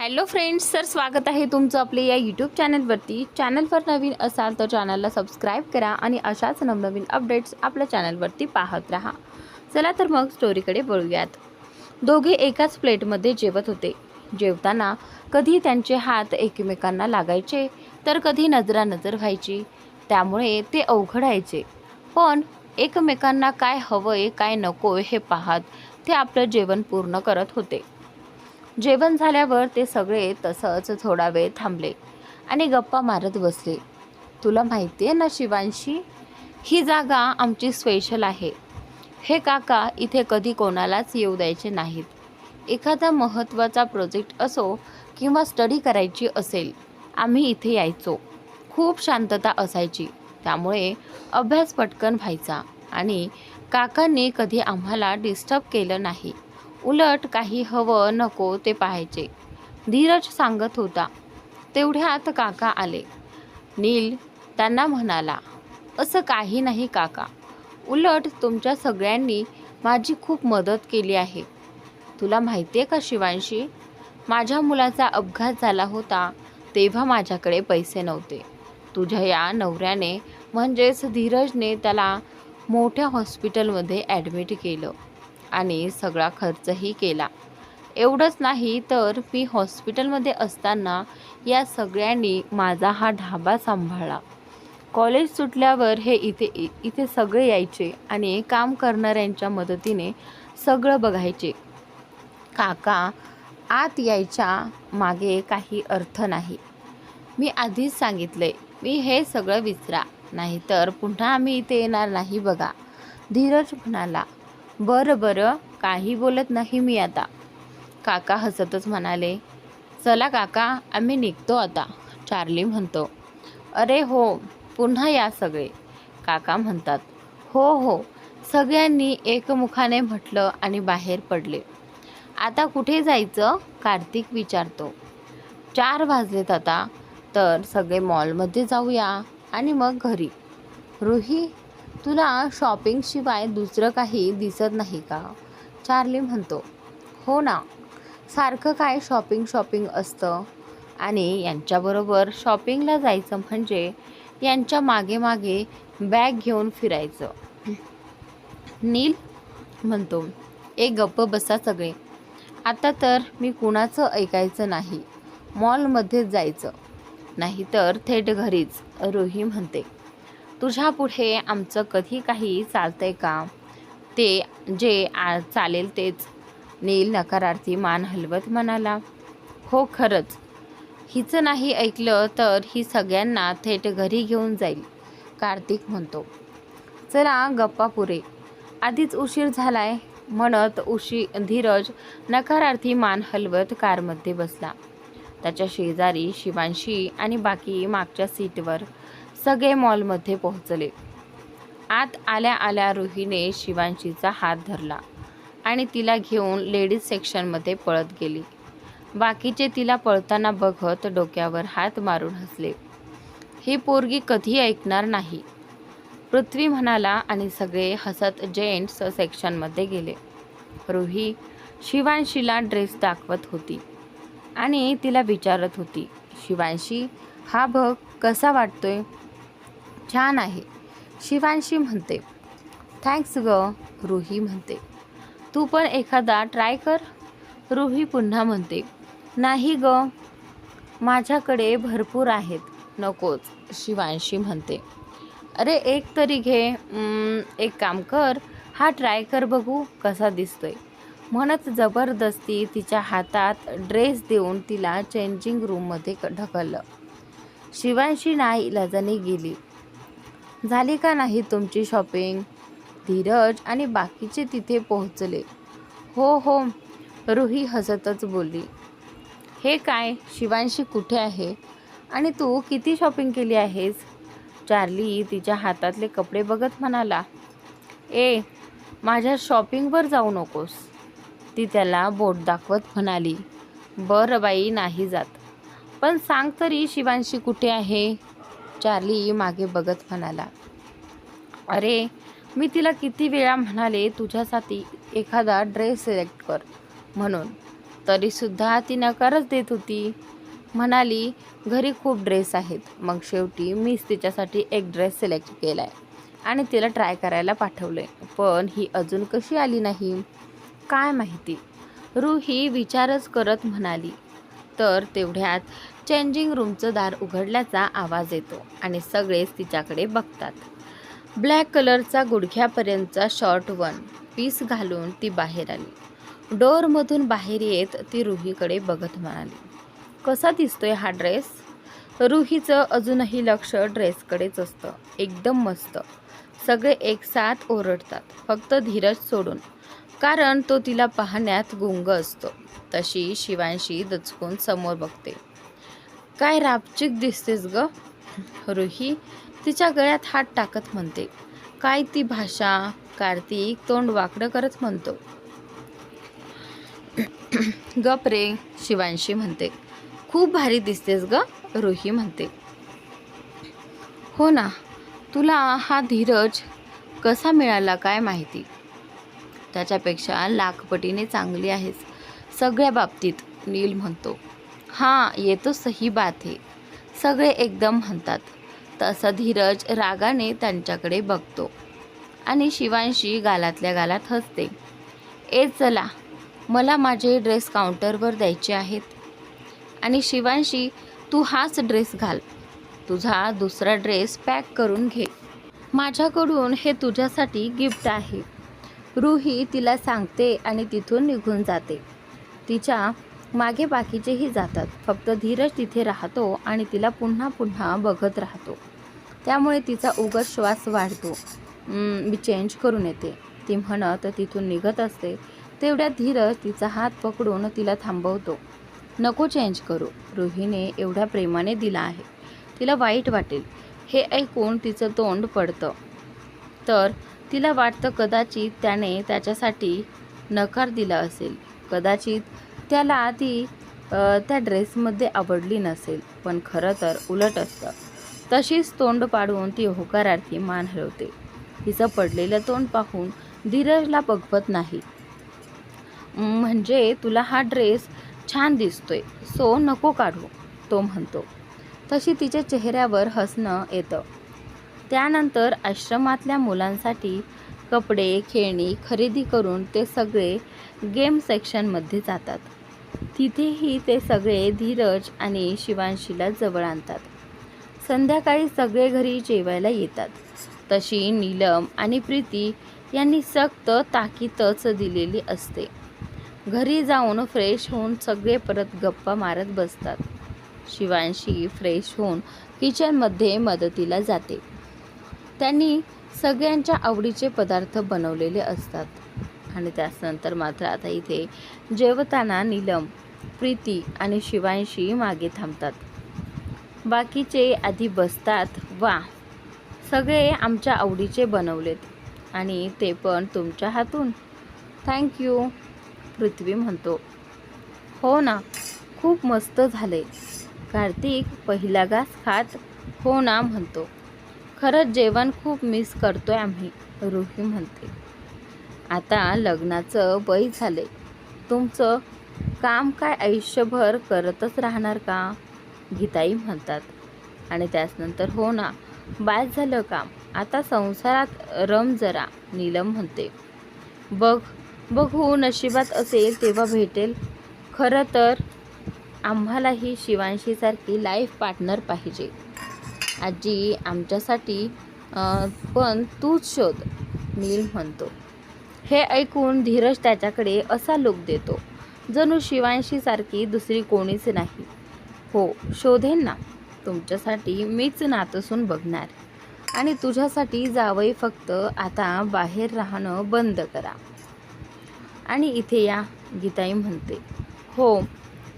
Hello friends, तर स्वागत आहे तुमचं आपले या यूट्यूब चॅनलवरती. चॅनलवर नवीन असाल तर चॅनलला सबस्क्राईब करा आणि अशाच नवनवीन अपडेट्स आपल्या चॅनलवरती पाहत राहा. चला तर मग स्टोरीकडे वळूयात. दोघे एकाच प्लेटमध्ये जेवत होते. जेवताना कधी त्यांचे हात एकमेकांना लागायचे तर कधी नजरानजर व्हायची. त्यामुळे ते अवघडायचे. पण एकमेकांना काय हवंय काय नकोय हे पाहत ते आपलं जेवण पूर्ण करत होते. जेवण झाल्यावर ते सगळे तसंच थोडा वेळ थांबले आणि गप्पा मारत बसले. तुला माहिती आहे ना शिवांशी, ही जागा आमची स्पेशल आहे. हे काका इथे कधी कोणालाच येऊ द्यायचे नाहीत. एखादा महत्त्वाचा प्रोजेक्ट असो किंवा स्टडी करायची असेल, आम्ही इथे यायचो. खूप शांतता असायची, त्यामुळे अभ्यास पटकन व्हायचा आणि काकांनी कधी आम्हाला डिस्टर्ब केलं नाही. उलट काही हवं नको ते पाहायचे. धीरज सांगत होता. तेवढ्यात काका आले. नील त्यांना म्हणाला, असं काही नाही काका, उलट तुमच्या सगळ्यांनी माझी खूप मदत केली आहे. तुला माहिती आहे का शिवांशी, माझ्या मुलाचा अपघात झाला होता तेव्हा माझ्याकडे पैसे नव्हते. तुझ्या या नवऱ्याने म्हणजेच धीरजने त्याला मोठ्या हॉस्पिटलमध्ये ॲडमिट केलं आणि सगळा खर्चही केला. एवढंच नाही तर मी हॉस्पिटलमध्ये असताना या सगळ्यांनी माझा हा ढाबा सांभाळला. कॉलेज सुटल्यावर हे इथे सगळे यायचे आणि काम करणाऱ्यांच्या मदतीने सगळं बघायचे. काका, आत यायच्या मागे काही अर्थ नाही. मी आधीच सांगितलंय, मी हे सगळं विसरा, नाहीतर पुन्हा आम्ही इथे येणार नाही बघा. धीरज म्हणाला. बरं, काही बोलत नाही मी आता. काका हसतच म्हणाले. चला काका, आम्ही निघतो आता. चार्ली म्हणतो. अरे हो, पुन्हा या सगळे, काका म्हणतात. हो, सगळ्यांनी एकमुखाने म्हटलं आणि बाहेर पडले. आता कुठे जायचं, कार्तिक विचारतो. 4 वाजलेत आता, तर सगळे मॉलमध्ये जाऊया आणि मग घरी. रुही, तुला शॉपिंगशिवाय दुसरं काही दिसत नाही का, चार्ली म्हणतो. हो ना, सारखं काय शॉपिंग असतं आणि यांच्याबरोबर शॉपिंगला जायचं म्हणजे यांच्या मागे मागे बॅग घेऊन फिरायचं. नील म्हणतो. एक गप्प बसा सगळे, आता तर मी कुणाचं ऐकायचं नाही. मॉलमध्येच जायचं, नाहीतर थेट घरीच, रुही म्हणते. तुझ्या पुढे आमचं कधी काही चालतंय का, ते जे चालेल तेच, नील नकारार्थी मान हलवत म्हणाला. हो खरंच, हिचं नाही ऐकलं तर ही सगळ्यांना थेट घरी घेऊन जाईल, कार्तिक म्हणतो. चला गप्पा पुरे, आधीच उशीर झालाय, म्हणत धीरज नकारार्थी मान हलवत कारमध्ये बसला. त्याच्या शेजारी शिवांशी आणि बाकी मागच्या सीटवर. सगळे मॉलमध्ये पोहोचले. आत आल्या आल्या रुहीने शिवांशीचा हात धरला आणि तिला घेऊन लेडीज सेक्शनमध्ये पळत गेली. बाकीचे तिला पळताना बघत डोक्यावर हात मारून हसले. ही पोरगी कधी ऐकणार नाही, पृथ्वी म्हणाला आणि सगळे हसत जेंट्स सेक्शनमध्ये गेले. रुही शिवांशीला ड्रेस दाखवत होती आणि तिला विचारत होती, शिवांशी हा बघ कसा वाटतोय. छान आहे, शिवांशी म्हणते. थँक्स ग, रुही म्हणते. तू पण एखादा ट्राय कर, रुही पुन्हा म्हणते. नाही ग, माझ्याकडे भरपूर आहेत. नकोच, शिवांशी म्हणते. अरे एक तरी घे. एक काम कर, हा ट्राय कर बघू कसा दिसतोय, म्हणत जबरदस्ती तिच्या हातात ड्रेस देऊन तिला चेंजिंग रूममध्ये ढकललं. शिवांशी नाईलाजाने गेली. झाली का नाही तुमची शॉपिंग, धीरज आणि बाकीचे तिथे पोहोचले. हो, रुही हसतच बोलली. हे काय, शिवांशी कुठे आहे आणि तू किती शॉपिंग केली आहेस, चार्ली तिच्या हातातले कपडे बघत म्हणाला. माझ्या शॉपिंगवर जाऊ नकोस, ती त्याला बोट दाखवत म्हणाली. बरं बाई, नाही जात, पण सांग तरी शिवांशी कुठे आहे, चार्ली मागे बघत म्हणाला. अरे मी तिला किती वेळा म्हणाले तुझ्यासाठी एखादा ड्रेस सिलेक्ट कर म्हणून, तरीसुद्धा ती नकारच देत होती. म्हणाली, घरी खूप ड्रेस आहेत. मग शेवटी मीच तिच्यासाठी एक ड्रेस सिलेक्ट केला आहे आणि तिला ट्राय करायला पाठवले. पण ही अजून कशी आली नाही काय माहिती, रुही विचारच करत म्हणाली. तर तेवढ्यात चेंजिंग रूमचं दार उघडल्याचा आवाज येतो आणि सगळेच तिच्याकडे बघतात. ब्लॅक कलरचा गुडघ्यापर्यंतचा शॉर्ट वन पीस घालून ती बाहेर आली. डोअरमधून बाहेर येत ती रुहीकडे बघत म्हणाली, कसा दिसतोय हा ड्रेस? रुहीचं अजूनही लक्ष ड्रेसकडेच असतं. एकदम मस्त. सगळे एकसाथ ओरडतात, फक्त धीरज सोडून, कारण तो तिला पाहण्यात गुंग असतो. तशी शिवांशी दचकून समोर बघते. काय रापचिक दिसतेस ग? रुही तिच्या गळ्यात हात टाकत म्हणते. काय ती भाषा? कार्तिक तोंड वाकडं करत म्हणतो. गप रे, शिवांशी म्हणते. खूप भारी दिसतेस ग, रुही म्हणते. हो ना, तुला हा धीरज कसा मिळाला काय माहिती. त्याच्यापेक्षा लाखपटीने चांगली आहेस सगळ्या बाबतीत, नील म्हणतो. हां, ये तो सही बात है, सगळे एकदम म्हणतात. तसा धीरज रागाने त्यांच्याकडे बघतो आणि शिवांशी गालातल्या गालात हसते. चला, मला माझे ड्रेस काउंटरवर द्यायचे आहेत. आणि शिवांशी, तू हाच ड्रेस घाल. तुझा दुसरा ड्रेस पॅक करून घे. माझ्याकडून हे तुझ्यासाठी गिफ्ट आहे. रुही तिला सांगते आणि तिथून निघून जाते. तिच्या मागे बाकीचेही जातात. फक्त धीरज तिथे राहतो आणि तिला पुन्हा पुन्हा बघत राहतो. त्यामुळे तिचा उगाच श्वास वाढतो. मी चेंज करून येते, ती म्हणत तिथून निघत असते. तेवढ्यात धीरज तिचा हात पकडून तिला थांबवतो. नको चेंज करू, रुहीने एवढ्या प्रेमाने दिला आहे. तिला वाईट वाटेल. हे ऐकून तिचं तोंड पडतं. तर तिला वाटतं कदाचित त्याने त्याच्यासाठी नकार दिला असेल. कदाचित त्याला ती त्या ड्रेसमध्ये आवडली नसेल. पण खरं तर उलट असतं. तशीच तोंड पाडून ती होकारार्थी मान हलवते. तिचं पडलेलं तोंड पाहून धीरजला बघवत नाही. म्हणजे तुला हा ड्रेस छान दिसतोय, सो नको काढू, तो म्हणतो. तशी तिच्या चेहऱ्यावर हसणं येतं. त्यानंतर आश्रमातल्या मुलांसाठी कपडे खेळणी खरेदी करून ते सगळे गेम सेक्शनमध्ये जातात. तिथेही ते सगळे धीरज आणि शिवांशीला जवळ आणतात. संध्याकाळी सगळे घरी जेवायला येतात. तशी नीलम आणि प्रीती यांनी सक्त ताकीदच दिलेली असते. घरी जाऊन फ्रेश होऊन सगळे परत गप्पा मारत बसतात. शिवांशी फ्रेश होऊन किचनमध्ये मदतीला जाते. त्यांनी सगळ्यांच्या आवडीचे पदार्थ बनवलेले असतात. आणि त्यानंतर मात्र आता इथे जेवताना नीलम, प्रीती आणि शिवांशी मागे थांबतात. बाकीचे आधी बसतात. वा, सगळे आमच्या आवडीचे बनवलेत आणि ते पण तुमच्या हातून, थँक्यू, पृथ्वी म्हणतो. हो ना, खूप मस्त झाले, कार्तिक पहिला घास खात हो ना म्हणतो. खरंच जेवण खूप मिस करतोय आम्ही, रुही म्हणते. आता लग्नाचं वय झाले, तुमचं काम काय आयुष्यभर करतच राहणार का, गीताई म्हणतात. आणि त्यानंतर हो ना, बास झालं काम, आता संसारात रम जरा, नीलम म्हणते. बघू नशिबात असेल तेव्हा भेटेल. खरं तर आम्हालाही शिवांशीसारखी लाईफ पार्टनर पाहिजे आजी, आमच्यासाठी पण तूच शोध, नील म्हणतो. हे ऐकून धीरज त्याच्याकडे असा लुक देतो जणू शिवांशीसारखी दुसरी कोणीच नाही. हो, शोधेन ना, तुमच्यासाठी मीच नातसून बघणार आणि तुझ्यासाठी जावई, फक्त आता बाहेर राहणं बंद करा आणि इथे या, गीताई म्हणते. हो,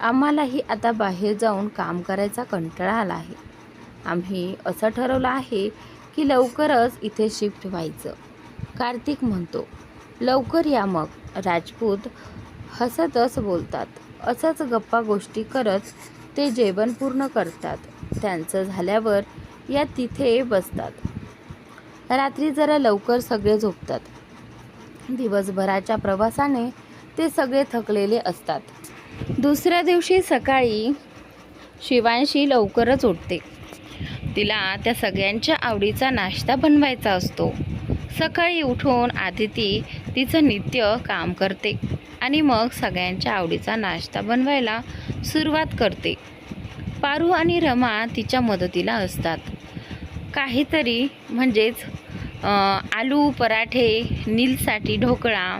आम्हालाही आता बाहेर जाऊन काम करायचा कंटाळा आला आहे. आम्ही असं ठरवलं आहे की लवकरच इथे शिफ्ट व्हायचं, कार्तिक म्हणतो. लवकर या मग, राजपूत हसतच बोलतात. असंच गप्पा गोष्टी करत ते जेवण पूर्ण करतात. त्यांचं झाल्यावर या तिथे बसतात. रात्री जरा लवकर सगळे झोपतात. दिवसभराच्या प्रवासाने ते सगळे थकलेले असतात. दुसऱ्या दिवशी सकाळी शिवांशी लवकरच उठते. तिला त्या सगळ्यांच्या आवडीचा नाश्ता बनवायचा असतो. सकाळी उठून आधी ती तिचं नित्य काम करते आणि मग सगळ्यांच्या आवडीचा नाश्ता बनवायला सुरुवात करते. पारू आणि रमा तिच्या मदतीला असतात. काहीतरी म्हणजेच आलू पराठे, नीलसाठी ढोकळा,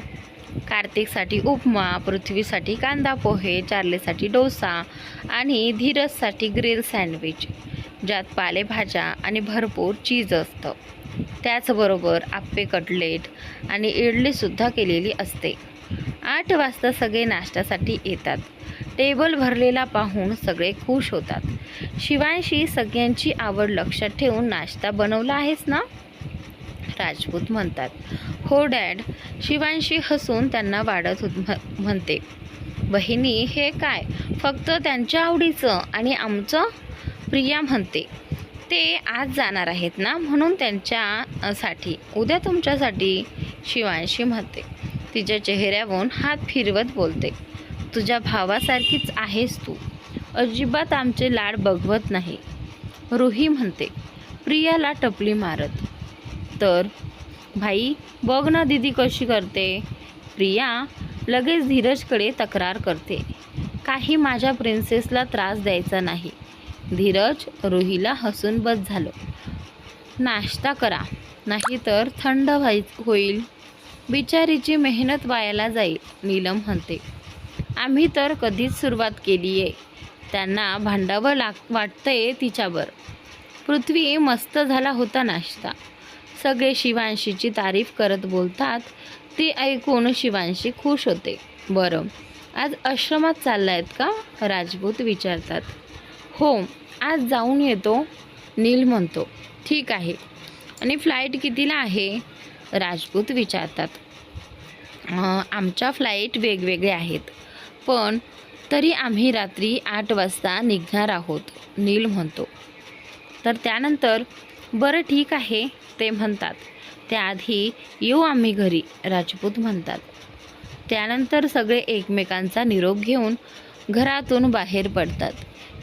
कार्तिकसाठी उपमा, पृथ्वीसाठी कांदा पोहे, चार्लीसाठी डोसा आणि धीरजसाठी ग्रिल सँडविच, ज्यात पालेभाज्या आणि भरपूर चीज असतं. त्याचबरोबर आप्पे, कटलेट आणि इडलीसुद्धा केलेली असते. 8 वाजता सगळे नाश्त्यासाठी येतात. टेबल भरलेला पाहून सगळे खुश होतात. शिवांशी सगळ्यांची आवड लक्षात ठेवून नाश्ता बनवला आहेस ना? राजपूत म्हणतात. हो डॅड. शिवांशी हसून त्यांना वाढत म्हणते. बहिणी, हे काय, फक्त त्यांच्या आवडीचं आणि आमचं? प्रिया म्हणते. ते आज जाणार आहेत ना, म्हणून त्यांच्यासाठी, उद्या तुमच्यासाठी. शिवांशी म्हणते. तिच्या चेहऱ्यावरून हात फिरवत बोलते. तुझ्या भावासारखीच आहेस तू, अजिबात आमचे लाड बघवत नाही. रुही म्हणते, प्रियाला टपली मारत. तर भाई, बघ ना दीदी कशी करते. प्रिया लगेच धीरजकडे तक्रार करते. काही माझ्या प्रिन्सेसला त्रास द्यायचा नाही. धीरज रुहीला हसून बस झालं. नाश्ता करा, नाहीतर थंड होईल. बिचारीची मेहनत वायाला जाईल. नीलम म्हणते. आम्ही तर कधीच सुरुवात केली आहे. त्यांना भांडावं वाटतंय तिच्यावर. पृथ्वी, मस्त झाला होता नाश्ता. सगळे शिवांशीची तारीफ करत बोलतात. ती ऐकून शिवांशी खुश होते. बरं, आज आश्रमात चाललायत का? राजपूत विचारतात. हो, आज जाऊन येतो, नील म्हणतो. ठीक आहे. आणि फ्लाईट कितीला आहे? राजपूत विचारतात. आमच्या फ्लाईट वेगवेगळे आहेत, पण तरी आम्ही रात्री 8 वाजता निघणार आहोत, नील म्हणतो. तर त्यानंतर बरं ठीक आहे ते म्हणतात. त्याआधी येऊ आम्ही घरी, राजपूत म्हणतात. त्यानंतर सगळे एकमेकांचा निरोप घेऊन घरातून बाहेर पडतात.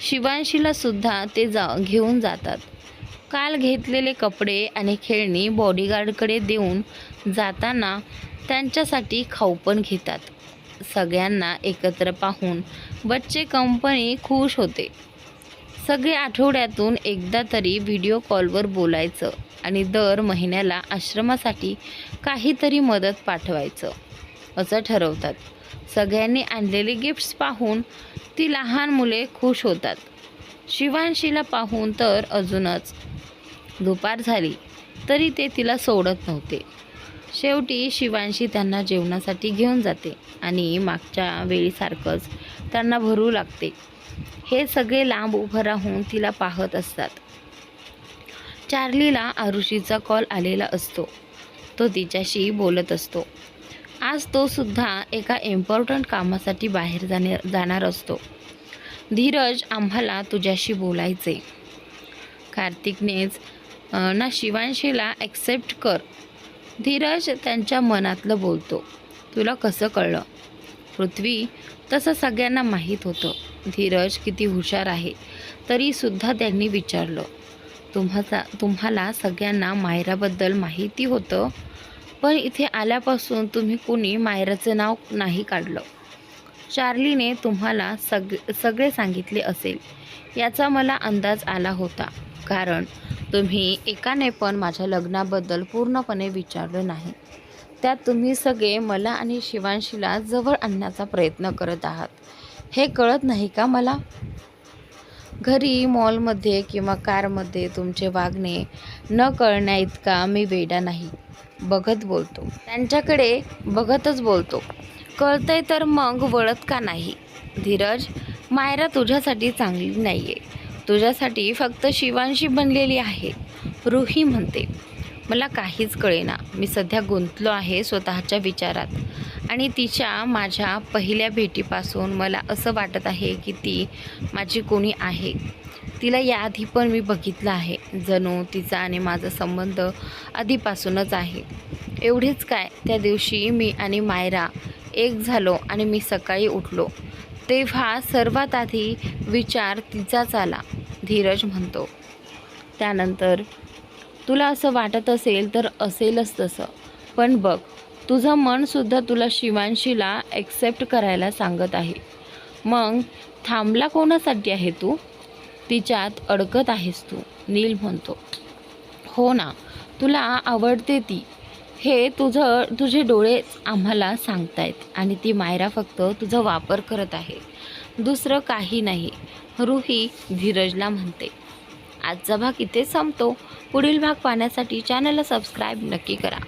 शिवांशीला सुद्धा ते घेऊन जातात. काल घेतलेले कपडे आणि खेळणी बॉडीगार्डकडे देऊन जाताना त्यांच्यासाठी खाऊ पण घेतात. सगळ्यांना एकत्र पाहून बच्चे कंपनी खुश होते. सगळे आठवड्यातून एकदा तरी व्हिडिओ कॉलवर बोलायचं आणि दर महिन्याला आश्रमासाठी काहीतरी मदत पाठवायचं असं ठरवतात. सगळ्यांनी आणलेले गिफ्ट्स पाहून ती लहान मुले खुश होतात. शिवांशीला पाहून तर अजूनच दुपार झाली तरी ते तिला सोडत नव्हते. शेवटी शिवांशी त्यांना जेवणासाठी घेऊन जाते आणि मागच्या वेळीसारखंच त्यांना भरू लागते. हे सगळे लांब उभं राहून तिला पाहत असतात. चार्लीला आरुषीचा कॉल आलेला असतो. तो तिच्याशी बोलत असतो. आज तो सुद्धा एका इम्पॉर्टंट कामासाठी बाहेर जाणार असतो. धीरज, आम्हाला तुझ्याशी बोलायचे. कार्तिकनेच ना शिवांशीला ॲक्सेप्ट कर. धीरज त्यांच्या मनातलं बोलतो. तुला कसं कळलं? पृथ्वी, तसं सगळ्यांना माहीत होतं. धीरज किती हुशार आहे तरीसुद्धा त्यांनी विचारलं. तुम्हाला सगळ्यांना मायराबद्दल माहिती होतं, पण इथे आल्यापासून तुम्ही कोणी मायराचं नाव नाही काढलं. चार्लीने तुम्हाला सगळे सांगितले असेल याचा मला अंदाज आला होता, कारण तुम्ही एकाने पण माझ्या लग्नाबद्दल पूर्णपणे विचारलं नाही. त्यात तुम्ही सगळे मला आणि शिवांशीला जवळ आणण्याचा प्रयत्न करत आहात. हे कळत नाही का मला? घरी, मॉलमध्ये किंवा कारमध्ये तुमचे वागणे न कळण्याइतका मी वेडा नाही. बघत बोलतो, त्यांच्याकडे बघतच बोलतो. कळतंय तर मग वळत का नाही? धीरज, मायरा तुझ्यासाठी चांगली नाही आहे. तुझ्यासाठी फक्त शिवांशी बनलेली आहे, रुही म्हणते. मला काहीच कळेना. मी सध्या गुंतलो आहे स्वतःच्या विचारात आणि माझ्या पहिल्या भेटीपासून मला असं वाटत आहे की ती माझी कोणी आहे. तिला याआधी पण मी बघितलं आहे. जणू तिचा आणि माझा संबंध आधीपासूनच आहे. एवढेच काय, त्या दिवशी मी आणि मायरा एक झालो आणि मी सकाळी उठलो तेव्हा सर्वात आधी विचार तिचाच आला, धीरज म्हणतो. त्यानंतर तुला असं वाटत असेल तर असेलच तसं, पण बघ तुझं मनसुद्धा तुला शिवांशीला ॲक्सेप्ट करायला सांगत आहे. मग थांबला कोणासाठी आहे तू? तिच्यात अडकत आहेस तू, नील म्हणतो. हो ना, तुला आवडते ती, हे तुझे डोळेच आम्हाला सांगतायत आणि ती मायरा फक्त तुझा वापर करत आहे, दुसरं काही नाही, रुही धीरजला म्हणते. आजचा भाग इथेच संपतो. पुढील भाग पाहण्यासाठी चॅनलला सबस्क्राईब नक्की करा.